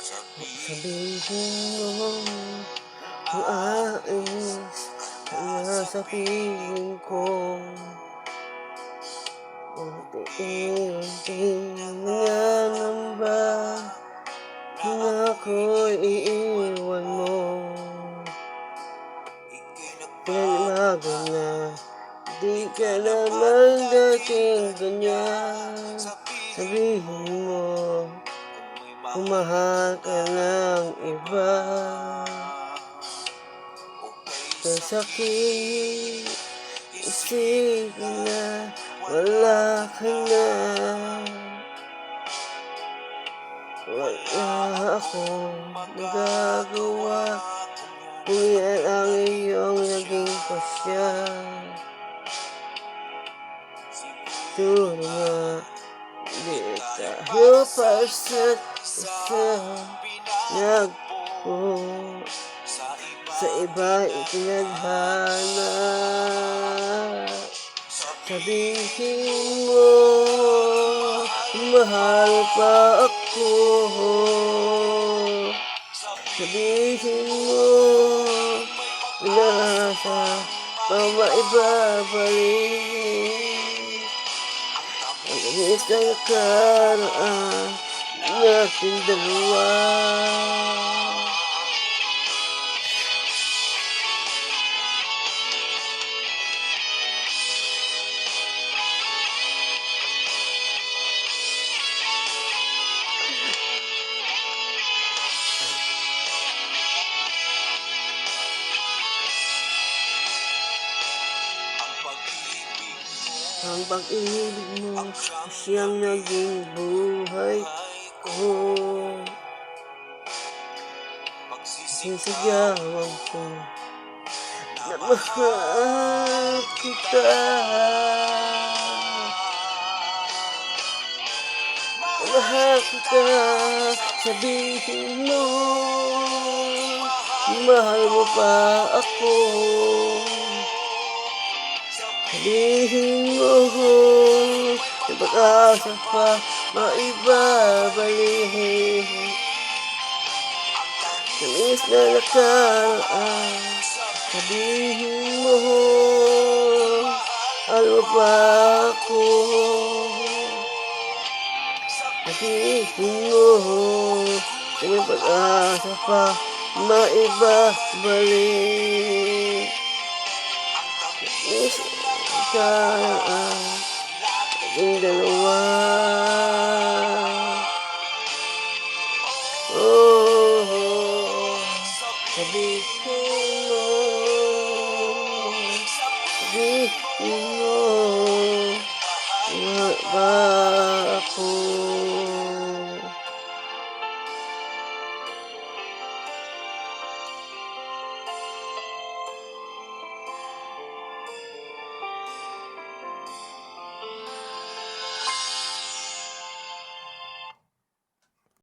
Sabihin mo kung ais ka na sa piling ko. Unti-unting nangangamba na ako'y iiwan mo. Pinanimago na di ka naman dating ganyan. Sabihin mo kung mahal ka ng iba. Kasakit isipin na wala ka na. Wala akong magagawa kung yan ang iyong naging pasya. Siguro nga di tayo pasa't isa nagpo sa iba itinadhana. Sabihin mo mahal pa ako. Sabihin mo nasa pa maibabalik ang langis na nakaraan nating dalawa. Ang pag-ibig mo siyang naging buhay ko. Sisigawan ko na mahal kita. Mahal kita. Sabihin mo mahal mo pa ako. Sabihin mo na pag-asa pa maibabalik langis na nakaraan. Sabihin mo ano pa ako. Sabihin mo na may pag-asa pa maibabalik langis nakaraan ating dalawa. Sabihin mo mahal pa